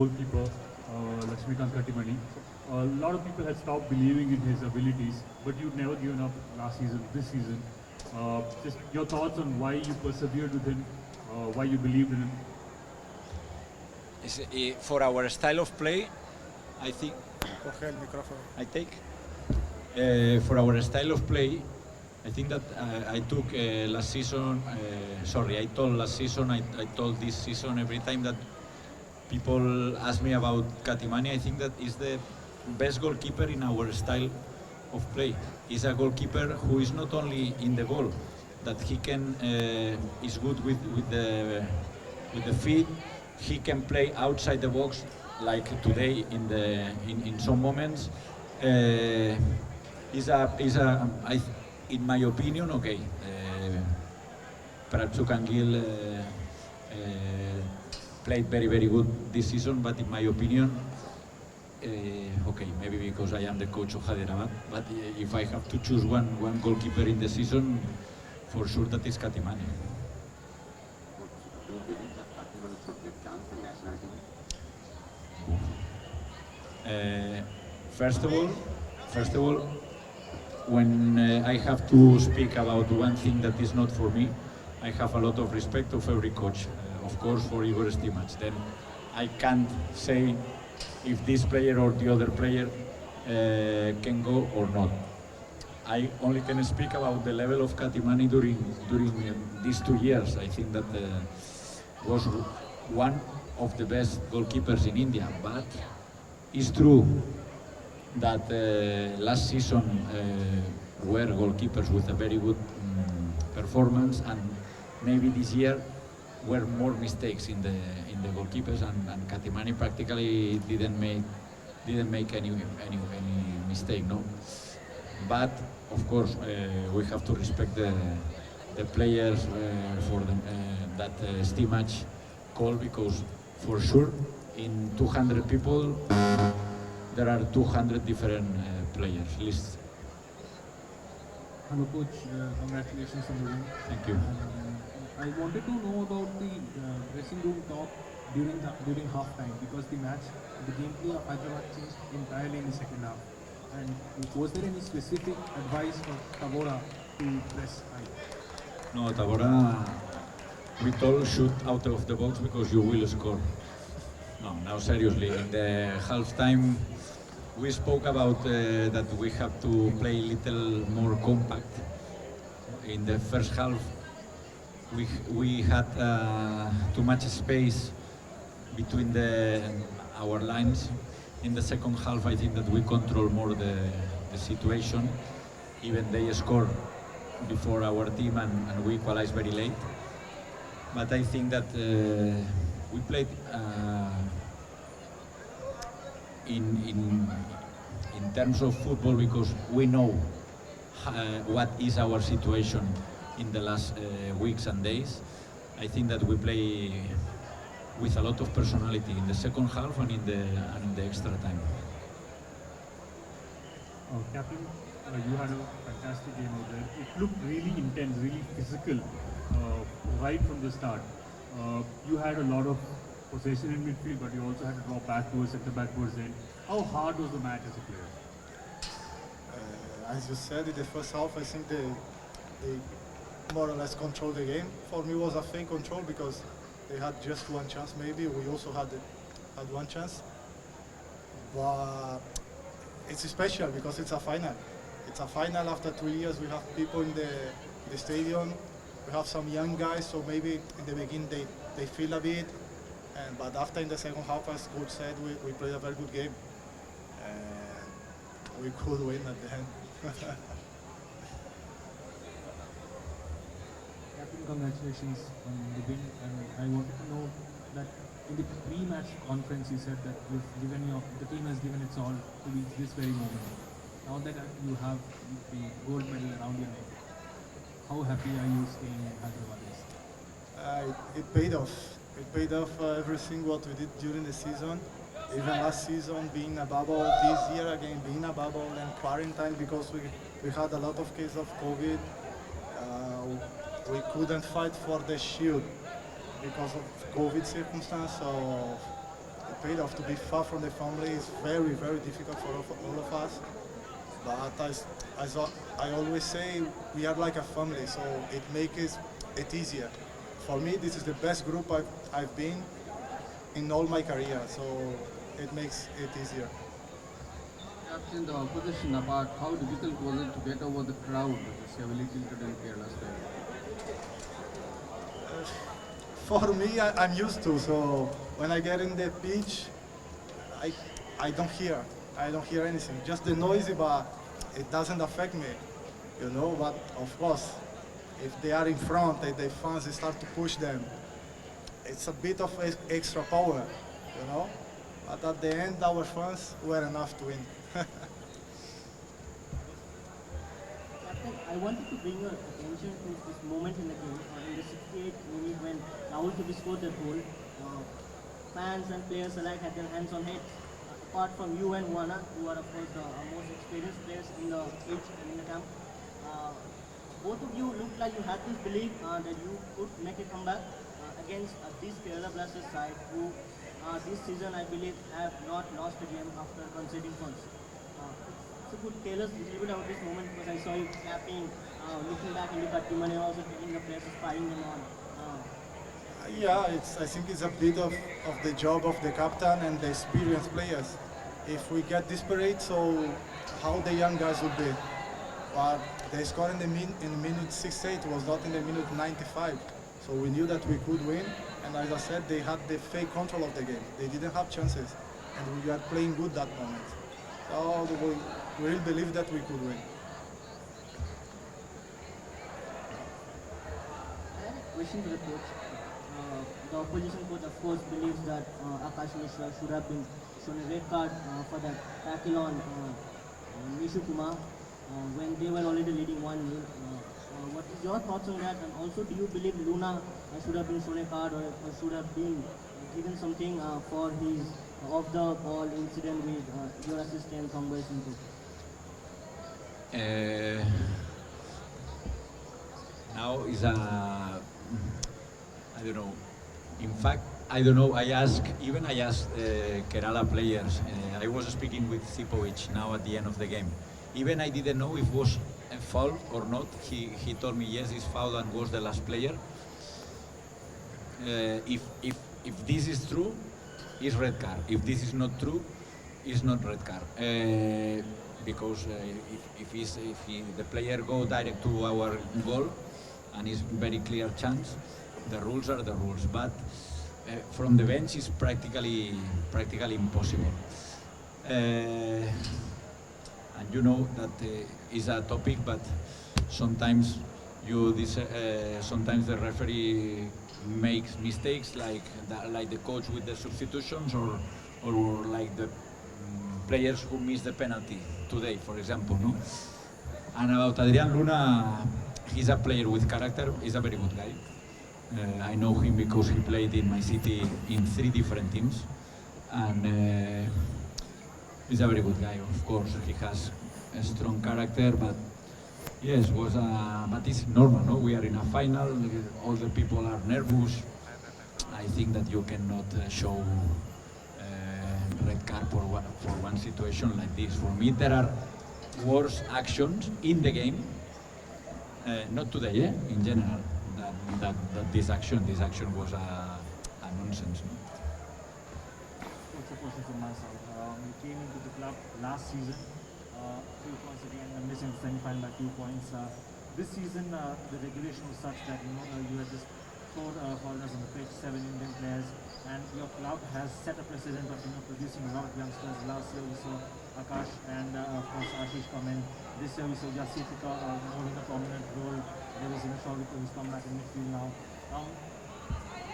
goalkeeper, Lakshmikant Katimani. A lot of people had stopped believing in his abilities, but you've never given up last season, this season. Just your thoughts on why you persevered with him, why you believed in him. For our style of play, I think Khel, microphone. I take. For our style of play, I think that I took last season. I told last season. I told this season every time that people ask me about Katimani. I think that is the best goalkeeper in our style of play. He's a goalkeeper who is not only in the goal, that he can is good with the feet. He can play outside the box, like today in some moments. In my opinion, okay. Perhaps Khel played very good this season, but in my opinion, okay, maybe because I am the coach of Hyderabad, but if I have to choose one goalkeeper in the season, for sure that is Katimani. First of all, when I have to speak about one thing that is not for me, I have a lot of respect of every coach. Of course, for Igor Stimac. Then I can't say if this player or the other player can go or not. I only can speak about the level of Katimani during these 2 years. I think that was one of the best goalkeepers in India. But it's true that last season were goalkeepers with a very good performance, and maybe this year were more mistakes in the goalkeepers, and Katimani practically didn't make any mistake, no. But of course, we have to respect the players for that Stimac call, because for sure in 200 people there are 200 different players lists. Hello, coach. Congratulations on the win. Thank you. I wanted to know about the dressing room talk during halftime, because the gameplay of Hyderabad changed entirely in the second half. And was there any specific advice for Tabora to press high? No, Tabora, we told shoot out of the box because you will score. No, now seriously, in the halftime, we spoke about that we have to play a little more compact. In the first half, we had too much space between our lines. In the second half, I think that we control more the situation. Even they score before our team, and we equalize very late. But I think that we played in terms of football, because we know what is our situation in the last weeks and days. I think that we play with a lot of personality in the second half and in the extra time. Captain, you had a fantastic game out there. It looked really intense, really physical, right from the start. You had a lot of possession in midfield, but you also had to draw back towards center back towards the end. How hard was the match as a player? As you said, in the first half, I think they more or less controlled the game. For me, it was a fake control because they had just one chance. Maybe we also had one chance, but it's special because it's a final. It's a final after 2 years. We have people in the stadium. We have some young guys, so maybe in the beginning they feel a bit. But after, in the second half, as coach said, we played a very good game, and we could win at the end. Captain, congratulations on the win. And I wanted to know that in the pre-match conference, you said that the team has given its all to reach this very moment. Now that you have the gold medal around your neck, how happy are you staying in Hyderabad? It paid off. It paid off everything what we did during the season. Even last season being a bubble, this year again being a bubble and quarantine because we had a lot of cases of COVID. We couldn't fight for the shield because of COVID circumstance. So paid off to be far from the family is very, very difficult for all of us. But I always say, we are like a family, so it makes it easier. For me, this is the best group I've been in all my career, so it makes it easier. Captain, the opposition apart, how difficult was it to get over the crowd that was heavily tilted in Kerala style? For me, I'm used to, so when I get in the pitch, I, I don't hear. I don't hear anything. Just the noisy, but it doesn't affect me, you know. But of course, if they are in front and the fans they start to push them, it's a bit of extra power, you know. But at the end, our fans were enough to win. Captain, I wanted to bring your attention to this moment in the game, in the 68th minute when Rahul Tubby scored that goal. Fans and players alike had their hands on heads. Apart from you and Wana, who are of course the most experienced players in the pitch and in the camp, both of you looked like you had this belief that you could make a comeback against this Kerala Blasters side, who this season I believe have not lost a game after conceding points. So could tell us a little bit about this moment, because I saw you clapping, looking back into that team and also taking the players, inspiring them on. Yeah, I think it's a bit of the job of the captain and the experienced players. If we get desperate, so how the young guys would be. But they scored in the minute 68, was not in the minute 95. So we knew that we could win, and as I said, they had the fake control of the game. They didn't have chances, and we were playing good that moment. So we really believe that we could win. I have a question to the coach. The opposition coach, of course, believes that Akash Mishra should have been shown a red card for that tackle on Nishu Kumar when they were already leading 1-0. What is your thoughts on that? And also, do you believe Luna should have been shown a card or should have been given something for his off-the-ball incident with your assistant Kambai Sindhu? Now is a, I don't know. In fact, I don't know. I asked Kerala players. I was speaking with Sipovic now at the end of the game. Even I didn't know if it was a foul or not. He told me yes, it's foul and was the last player. If this is true, it's red card. If this is not true, it's not red card. Because if the player go direct to our goal, and it's very clear chance, the rules are the rules. But from the bench, it's practically impossible. And you know that is a topic, but sometimes sometimes the referee makes mistakes, like the coach with the substitutions, or like the players who miss the penalty today, for example, no? And about Adrian Luna, he's a player with character. He's a very good guy. I know him because he played in my city in 3 different teams, and he's a very good guy. Of course, he has a strong character, but yes, but it's normal, no? We are in a final. All the people are nervous. I think that you cannot show red card for one situation like this. For me, there are worse actions in the game, not today, in general. That this action was a nonsense. No? What's the question from my side? You came into the club last season, 2 points again, and missing the semi-final by 2 points. This season, the regulation was such that you had just 4 foreigners on the pitch, 7 Indian players, and your club has set a precedent of producing a lot of youngsters. Last year we saw Akash and of course Ashish come in. This year we saw Jassi took more in a prominent role. There was Shorik who's come back in midfield now.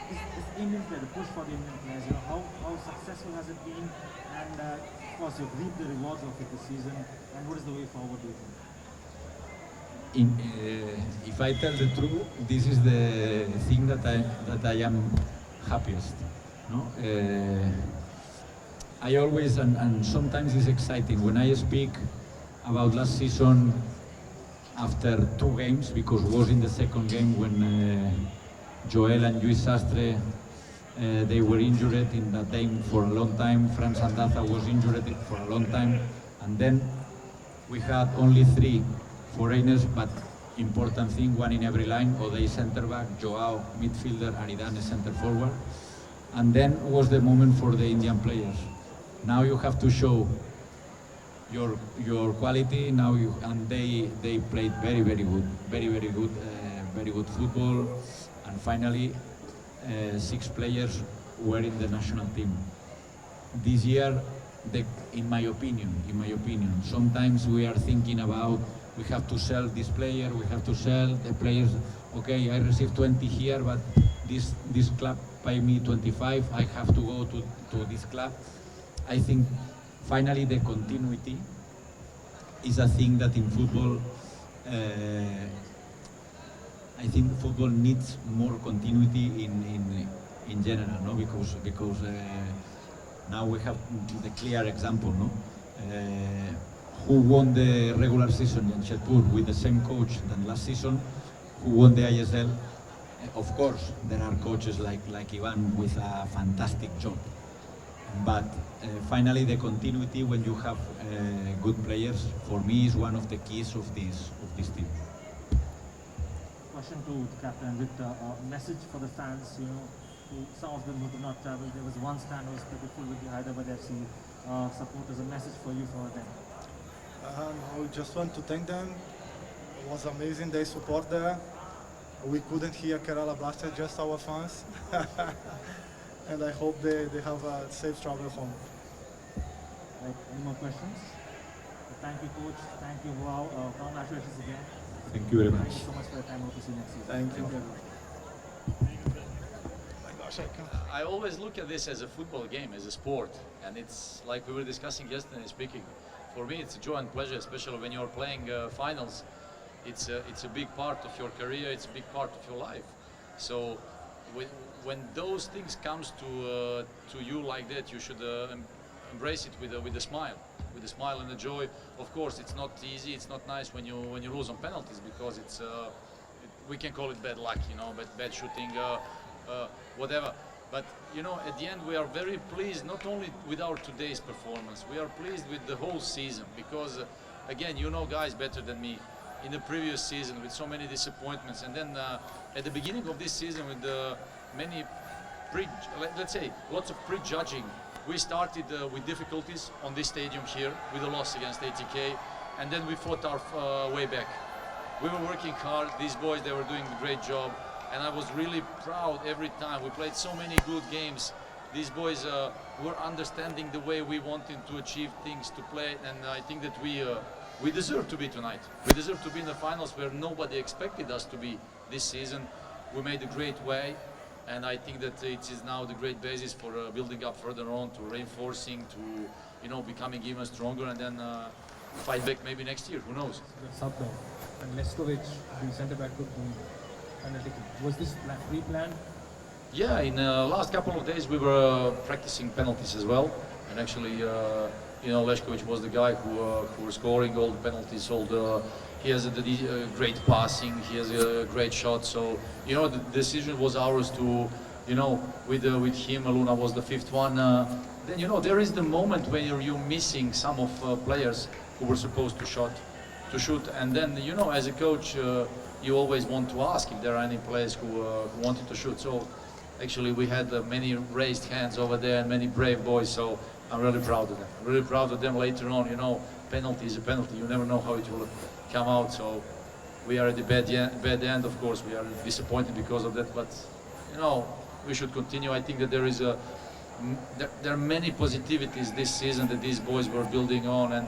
This Indian player, the push for the Indian players, how successful has it been? And of course you've reaped the rewards of it this season. And what is the way forward, do you think? If I tell the truth, this is the thing that I am happiest. No, I always and sometimes it's exciting when I speak about last season after 2 games, because it was in the second game when Joel and Luis Sastre They were injured in that time for a long time. Franz Andaza was injured for a long time. And then we had only 3 foreigners, but important thing, 1 in every line. Odey center back, Joao midfielder, Aridane center forward. And then was the moment for the Indian players. Now you have to show your quality. Now and they played very good, very good football. And finally, 6 players were in the national team. This year, in my opinion, sometimes we are thinking about we have to sell this player, we have to sell the players. Okay, I received 20 here, but this club pay me 25. I have to go to this club. I think finally the continuity is a thing that in football. I think football needs more continuity in general, no? Because now we have the clear example, no? Who won the regular season in Jamshedpur with the same coach than last season? Who won the ISL? Of course, there are coaches like Ivan with a fantastic job, but finally the continuity when you have good players, for me, is one of the keys of this team. Question to the captain with a message for the fans, who some of them who did not travel. There was one stand who was pretty full with the Hyderabad FC supporters. A message for you for them. I just want to thank them. It was amazing, their support there. We couldn't hear Kerala Blaster, just our fans. And I hope they have a safe travel home. Right, any more questions? Thank you, coach. Thank you, wow. Congratulations again. Thank you very much. Thank you so much for your time. Hope to see you next season. Thank you. I always look at this as a football game, as a sport, and it's like we were discussing yesterday speaking. For me, it's a joy and pleasure, especially when you're playing finals. It's a big part of your career. It's a big part of your life. So when those things comes to you like that, you should embrace it with a smile and a joy. Of course, it's not easy. It's not nice when you lose on penalties, because we can call it bad luck, bad shooting, whatever. But at the end, we are very pleased not only with our today's performance. We are pleased with the whole season, because again, guys better than me. In the previous season, with so many disappointments, and then at the beginning of this season, with many let's say lots of prejudging. We started with difficulties on this stadium here with a loss against ATK, and then we fought our way back. We were working hard. These boys, they were doing a great job, and I was really proud every time. We played so many good games. These boys were understanding the way we wanted to achieve things, to play, and I think that we deserve to be tonight. We deserve to be in the finals where nobody expected us to be this season. We made a great way. And I think that it is now the great basis for building up further on, to reinforcing, to becoming even stronger, and then fight back maybe next year. Who knows? The sub down. And Leskovic, the centre back, took the penalty. Was this pre-planned? Yeah, in the last couple of days we were practicing penalties as well, and actually, Leskovic was the guy who was scoring all the penalties, he has a great passing, he has a great shot, so, the decision was ours to, with him, Luna was the 5th one. Then, there is the moment when you're missing some of players who were supposed to shoot, and then, as a coach, you always want to ask if there are any players who wanted to shoot. So, actually, we had many raised hands over there and many brave boys, so I'm really proud of them. Really proud of them later on, penalty is a penalty. You never know how it will come out, so we are at the bad end, of course. We are disappointed because of that, but, we should continue. I think that there are many positivities this season that these boys were building on, and,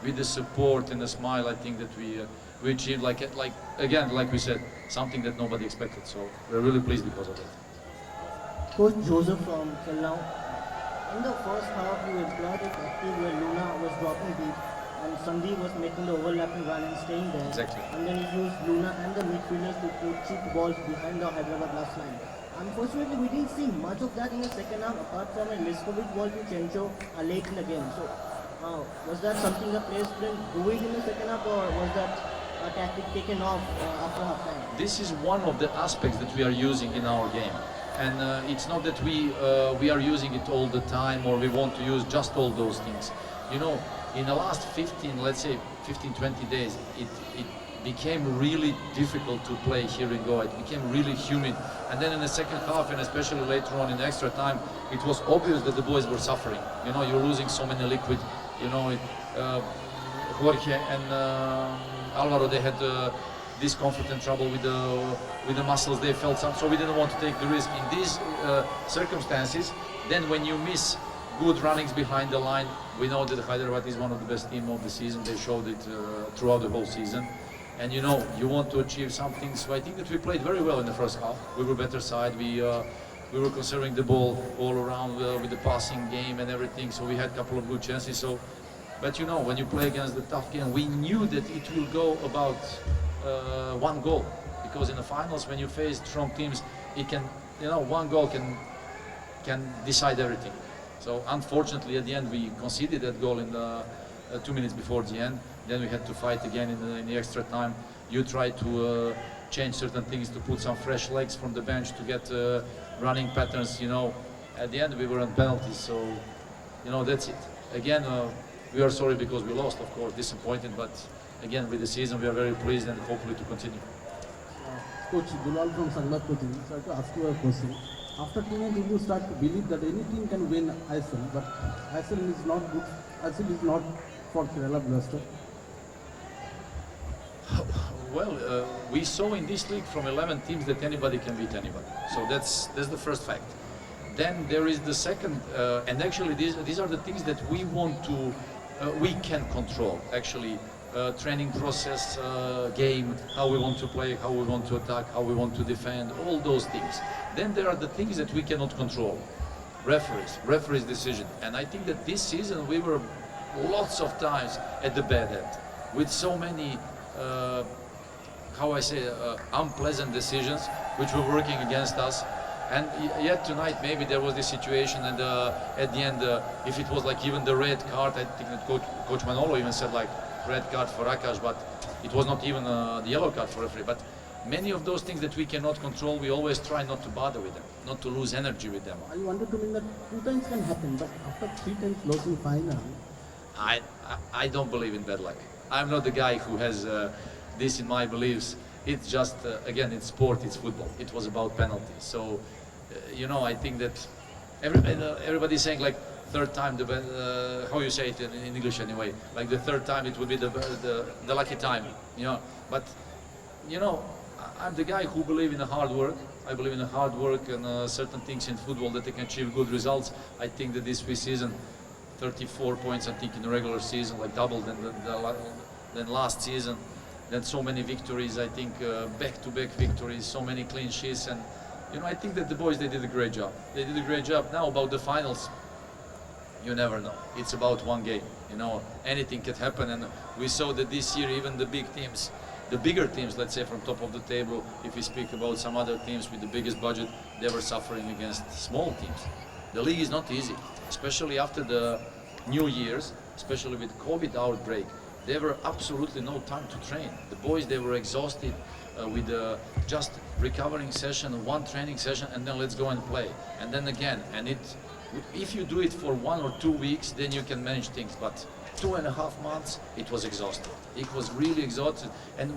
with the support and the smile, I think that we achieved, like we said, something that nobody expected, so we're really pleased because of that. Coach Joseph from Khel now. In the first half, you employed a tactic where Luna was dropping deep and Sandeep was making the overlapping run and staying there. Exactly. And then he used Luna and the midfielders to put cheap balls behind the Hyderabad last line. Unfortunately, we didn't see much of that in the second half, apart from a Leskovic ball to Chencho late in the game. So, was that something the players didn't do it in the second half, or was that a tactic taken off after half time? This is one of the aspects that we are using in our game. And it's not that we are using it all the time, or we want to use just all those things. You know, in the last 15, let's say 15, 20 days, it became really difficult to play here in Goa. It became really humid. And then in the second half, and especially later on in extra time, it was obvious that the boys were suffering. You know, you're losing so many liquid. You know, Jorge and Alvaro, they had discomfort and trouble with the muscles. They felt some, so we didn't want to take the risk in these circumstances. Then when you miss good runnings behind the line, we know that Hyderabad is one of the best teams of the season. They showed it throughout the whole season. And you know, you want to achieve something. So I think that we played very well in the first half. We were better side. We were conserving the ball all around with the passing game and everything. So we had a couple of good chances. So, but you know, when you play against the tough game, we knew that it will go about one goal, because in the finals, when you face strong teams, it can, you know, one goal can decide everything. So unfortunately, at the end, we conceded that goal in the 2 minutes before the end. Then we had to fight again in the extra time. You try to change certain things, to put some fresh legs from the bench to get running patterns. You know, at the end we were on penalties, so you know, that's it. Again, we are sorry because we lost, of course, disappointed. But again, with the season, we are very pleased and hopefully to continue. Coach Dulal from Sangbad Coaching, so to ask you a question. After 2 months, you start to believe that any team can win ISL, but ISL is not good. ISL is not for Kerala Blaster. Well, we saw in this league from 11 teams that anybody can beat anybody. So that's the first fact. Then there is the second, and actually these are the things that we want to, we can control. Actually, training process, game, how we want to play, how we want to attack, how we want to defend, all those things. Then there are the things that we cannot control. Referees' decision. And I think that this season we were lots of times at the bad end with so many how I say, unpleasant decisions which were working against us. And yet tonight maybe there was this situation, and at the end, if it was like even the red card, I think that Coach Manolo even said like red card for Akash, but it was not even the yellow card for referee. But many of those things that we cannot control, we always try not to bother with them, not to lose energy with them. I wanted to mean that 2 times can happen, but after 3 times losing final. I don't believe in bad luck. I'm not the guy who has this in my beliefs. It's just, again, it's sport, it's football. It was about penalties. So, you know, I think that everybody's saying like third time, how you say it in English anyway, like the third time it would be the lucky time, you know. But, you know, I'm the guy who believes in the hard work. I believe in the hard work and certain things in football that they can achieve good results. I think that this season, 34 points, I think, in the regular season, like double than last season. Then so many victories, I think, back-to-back victories, so many clean sheets. And, you know, I think that the boys, they did a great job. They did a great job. Now about the finals, you never know. It's about one game, you know, anything can happen. And we saw that this year, even the big teams, the bigger teams, let's say from top of the table, if we speak about some other teams with the biggest budget, they were suffering against small teams. The league is not easy, especially after the New Year's, especially with COVID outbreak. There were absolutely no time to train. The boys, they were exhausted with just recovering session, one training session, and then let's go and play. And then again, and if you do it for 1 or 2 weeks, then you can manage things. But 2.5 months, it was exhausted. It was really exhausted. And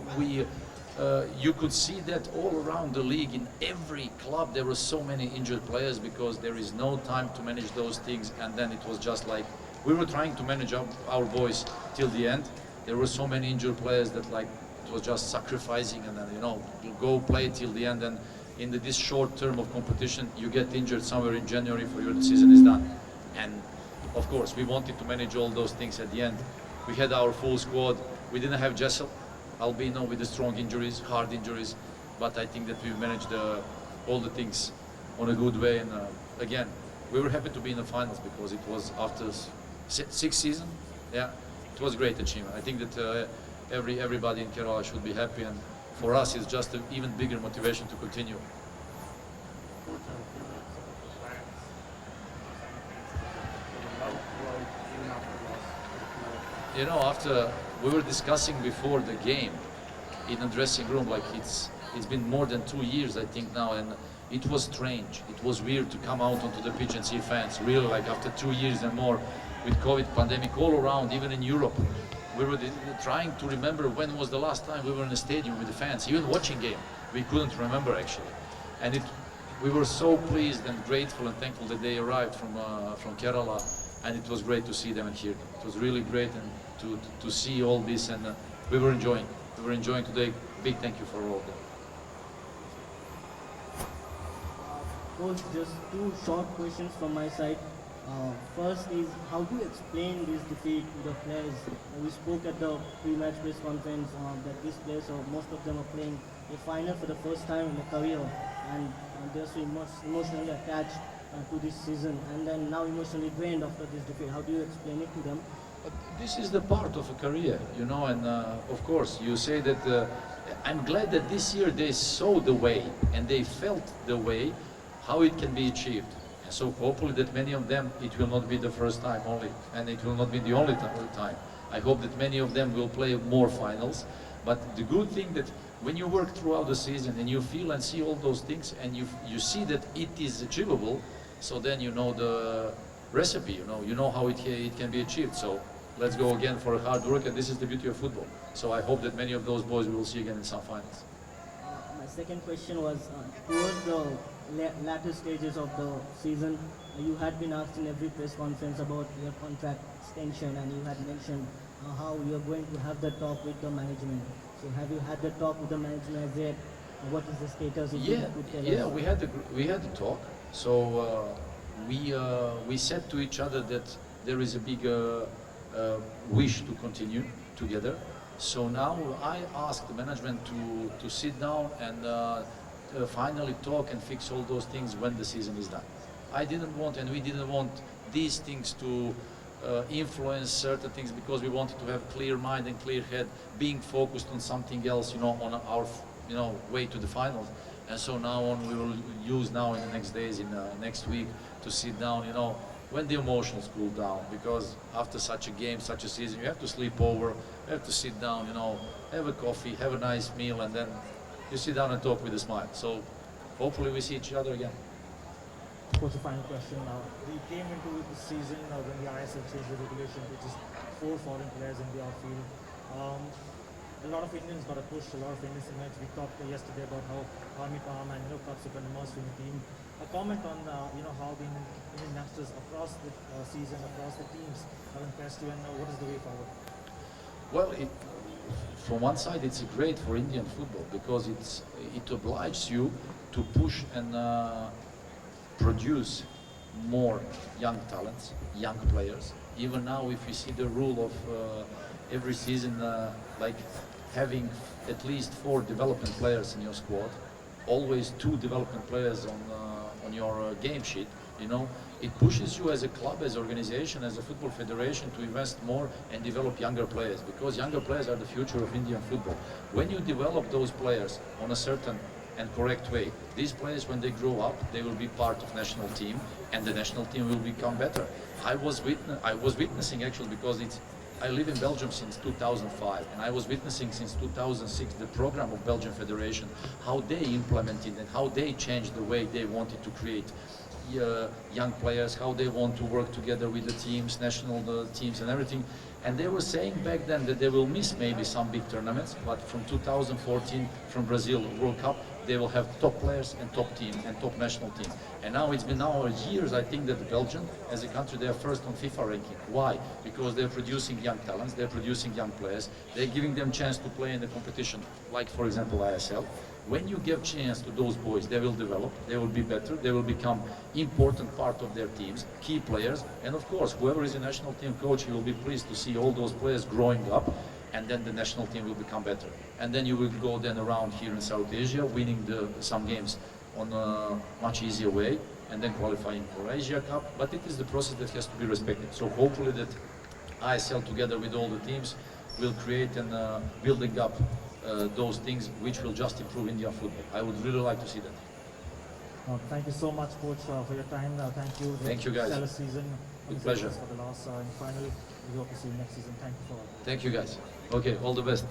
you could see that all around the league. In every club, there were so many injured players because there is no time to manage those things. And then it was just like, we were trying to manage our boys till the end. There were so many injured players that like it was just sacrificing, and then, you know, you go play till the end, and in this short term of competition you get injured somewhere in January for your season is done. And of course we wanted to manage all those things at the end. We had our full squad. We didn't have Jessel, Albino with the strong injuries, hard injuries, but I think that we've managed all the things on a good way. And again, we were happy to be in the finals because it was after 6 seasons. Yeah, it was a great achievement. I think that everybody in Kerala should be happy, and for us it's just an even bigger motivation to continue. You know, after we were discussing before the game in the dressing room, like it's been more than 2 years, I think now, and It was strange. It was weird to come out onto the pitch and see fans. Really, like after 2 years and more, with COVID pandemic all around, even in Europe, we were trying to remember when was the last time we were in a stadium with the fans, even watching game. We couldn't remember actually, and we were so pleased and grateful and thankful that they arrived from Kerala, and it was great to see them and hear them. It was really great and to see all this, and we were enjoying. We were enjoying today. Big thank you for all of them. Coach, just two short questions from my side. First is, how do you explain this defeat to the players? We spoke at the pre-match press conference that these players, most of them are playing a final for the first time in their career, and they're so emotionally attached to this season, and then now emotionally drained after this defeat. How do you explain it to them? But this is the part of a career, you know, and of course you say that I'm glad that this year they saw the way and they felt the way how it can be achieved. And so hopefully that many of them, it will not be the first time only, and it will not be the only time. I hope that many of them will play more finals. But the good thing that when you work throughout the season and you feel and see all those things and you see that it is achievable, so then you know the recipe, you know how it can be achieved. So let's go again for a hard work, and this is the beauty of football. So I hope that many of those boys we will see again in some finals. My second question was towards the latter stages of the season. You had been asked in every press conference about your contract extension, and you had mentioned how you are going to have the talk with the management. So have you had the talk with the management as yet? What is the status? If you could tell us? we had the talk. So we said to each other that there is a big wish to continue together. So now I asked the management to sit down and finally talk and fix all those things when the season is done. I didn't want, and we didn't want these things to influence certain things, because we wanted to have clear mind and clear head, being focused on something else, on our way to the finals. And so now on, we will use now in the next days, in next week, to sit down, when the emotions cool down, because after such a game, such a season, you have to sleep over, you have to sit down, have a coffee, have a nice meal, and then you sit down and talk with a smile. So hopefully we see each other again. Coach, a final question now. We came into the season when the ISL changed the regulation, which is 4 foreign players in the outfield. A lot of Indians got a push, a lot of Indians emerged. We talked yesterday about how Army Palm and Kapsup and immersed in the team. A comment on how the Indian youngsters across the season, across the teams have impressed you, and what is the way forward? Well, from one side, it's great for Indian football, because it obliges you to push and produce more young talents, young players. Even now, if you see the rule of every season, like having at least 4 development players in your squad, always 2 development players on your game sheet, it pushes you as a club, as an organization, as a football federation to invest more and develop younger players, because younger players are the future of Indian football. When you develop those players on a certain and correct way, these players, when they grow up, they will be part of national team, and the national team will become better. I was witnessing actually, because I live in Belgium since 2005, and I was witnessing since 2006 the program of Belgian Federation, how they implemented and how they changed the way they wanted to create young players, how they want to work together with the teams, national teams and everything. And they were saying back then that they will miss maybe some big tournaments, but from 2014, from Brazil World Cup, they will have top players and top team and top national team. And now it's been years, I think, that Belgium, as a country, they are first on FIFA ranking. Why? Because they're producing young talents, they're producing young players, they're giving them chance to play in the competition, like, for example, ISL. When you give chance to those boys, they will develop, they will be better, they will become important part of their teams, key players, and of course, whoever is a national team coach, he will be pleased to see all those players growing up, and then the national team will become better. And then you will go then around here in South Asia, winning some games on a much easier way, and then qualifying for Asia Cup. But it is the process that has to be respected. So hopefully that ISL, together with all the teams, will create and building up those things which will just improve Indian football. I would really like to see that. Thank you so much, Coach, for your time. Thank you. Thank you, guys. Stellar season. With pleasure. For the last and finally, we hope to see you next season. Thank you for all. Thank you, guys. Okay, all the best.